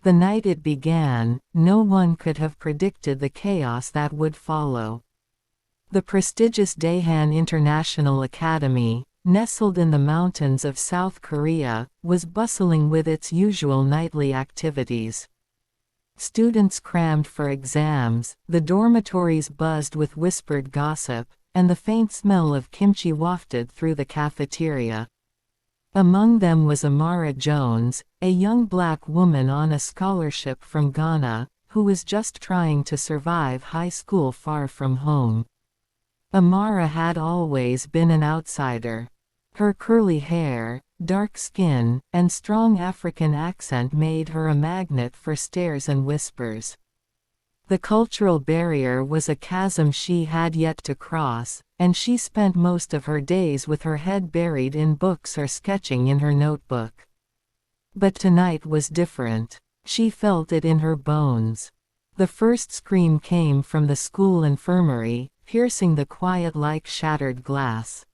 The night it began, no one could have predicted the chaos that would follow. The prestigious Daehan International Academy, nestled in the mountains of South Korea, was bustling with its usual nightly activities. Students crammed for exams, the dormitories buzzed with whispered gossip, and the faint smell of kimchi wafted through the cafeteria. Among them was Amara Jones, a young black woman on a scholarship from Ghana, who was just trying to survive high school far from home. Amara had always been an outsider. Her curly hair, dark skin, and strong African accent made her a magnet for stares and whispers. The cultural barrier was a chasm she had yet to cross, and she spent most of her days with her head buried in books or sketching in her notebook. But tonight was different. She felt it in her bones. The first scream came from the school infirmary, piercing the quiet like shattered glass.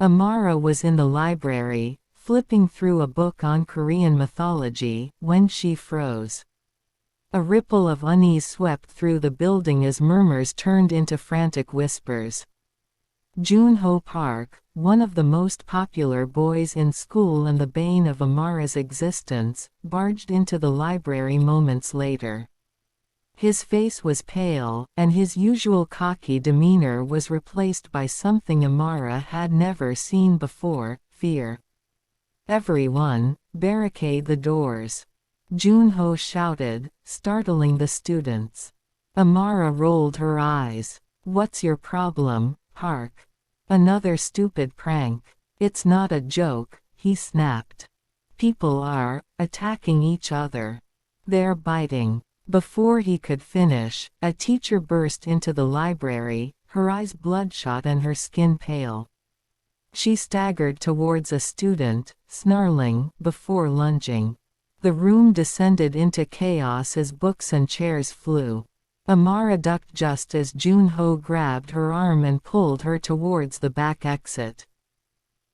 Amara was in the library, flipping through a book on Korean mythology, when she froze. A ripple of unease swept through the building as murmurs turned into frantic whispers. Junho Park, one of the most popular boys in school and the bane of Amara's existence, barged into the library moments later. His face was pale, and his usual cocky demeanor was replaced by something Amara had never seen before: fear. "Everyone, barricade the doors," Junho shouted, startling the students. Amara rolled her eyes. "What's your problem, Park? Another stupid prank?" "It's not a joke," he snapped. "People are attacking each other. They're biting." Before he could finish, a teacher burst into the library, her eyes bloodshot and her skin pale. She staggered towards a student, snarling, before lunging. The room descended into chaos as books and chairs flew. Amara ducked just as Junho grabbed her arm and pulled her towards the back exit.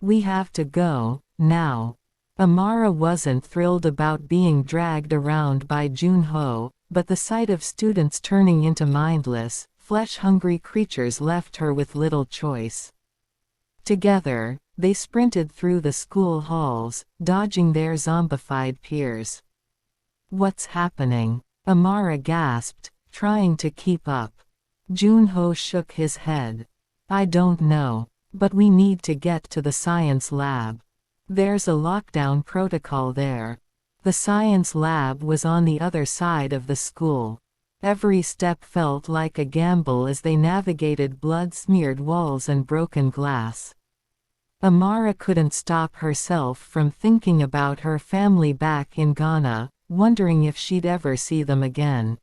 "We have to go, now." Amara wasn't thrilled about being dragged around by Junho, but the sight of students turning into mindless, flesh-hungry creatures left her with little choice. Together, they sprinted through the school halls, dodging their zombified peers. "What's happening?" Amara gasped, trying to keep up. Junho shook his head. "I don't know. But we need to get to the science lab. There's a lockdown protocol there." The science lab was on the other side of the school. Every step felt like a gamble as they navigated blood-smeared walls and broken glass. Amara couldn't stop herself from thinking about her family back in Ghana, wondering if she'd ever see them again.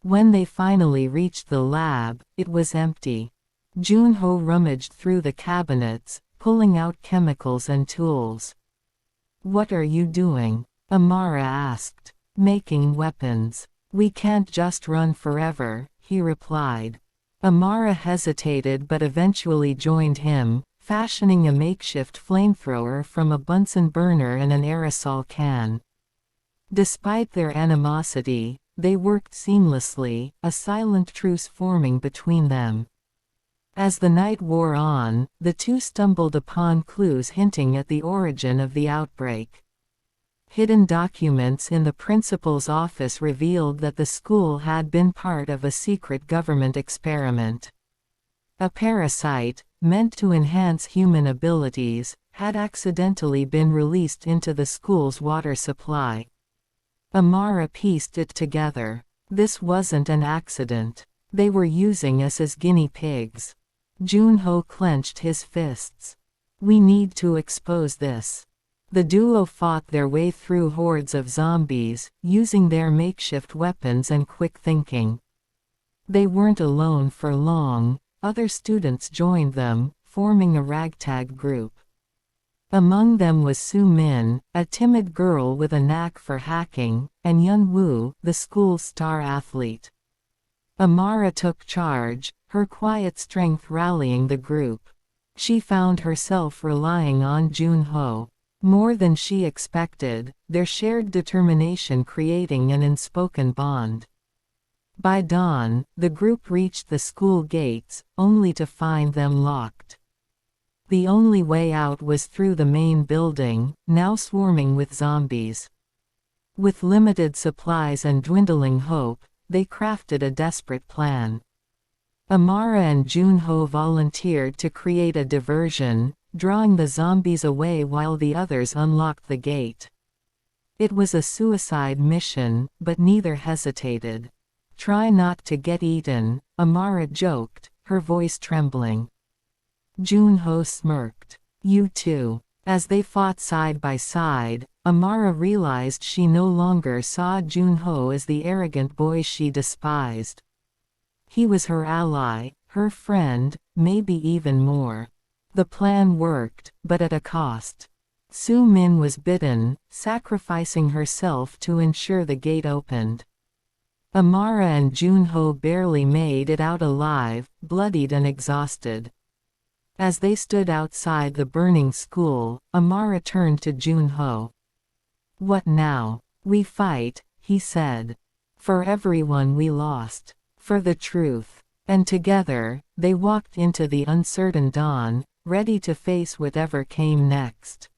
When they finally reached the lab, it was empty. Junho rummaged through the cabinets, pulling out chemicals and tools. "What are you doing?" Amara asked. "Making weapons. We can't just run forever," he replied. Amara hesitated but eventually joined him, fashioning a makeshift flamethrower from a Bunsen burner and an aerosol can. Despite their animosity, they worked seamlessly, a silent truce forming between them. As the night wore on, the two stumbled upon clues hinting at the origin of the outbreak. Hidden documents in the principal's office revealed that the school had been part of a secret government experiment. A parasite, meant to enhance human abilities, had accidentally been released into the school's water supply. Amara pieced it together. This wasn't an accident. They were using us as guinea pigs. Junho clenched his fists. "We need to expose this." The duo fought their way through hordes of zombies, using their makeshift weapons and quick thinking. They weren't alone for long. Other students joined them, forming a ragtag group. Among them was Su Min, a timid girl with a knack for hacking, and Yun Woo, the school's star athlete. Amara took charge, her quiet strength rallying the group. She found herself relying on Junho. More than she expected, their shared determination creating an unspoken bond. By dawn, the group reached the school gates, only to find them locked. The only way out was through the main building, now swarming with zombies. With limited supplies and dwindling hope, they crafted a desperate plan. Amara and Junho volunteered to create a diversion, drawing the zombies away while the others unlocked the gate. It was a suicide mission, but neither hesitated. "Try not to get eaten," Amara joked, her voice trembling. Junho smirked. "You too." As they fought side by side, Amara realized she no longer saw Junho as the arrogant boy she despised. He was her ally, her friend, maybe even more. The plan worked, but at a cost. Su Min was bitten, sacrificing herself to ensure the gate opened. Amara and Junho barely made it out alive, bloodied and exhausted. As they stood outside the burning school, Amara turned to Junho. "What now?" "We fight," he said. "For everyone we lost. For the truth." And together, they walked into the uncertain dawn, ready to face whatever came next.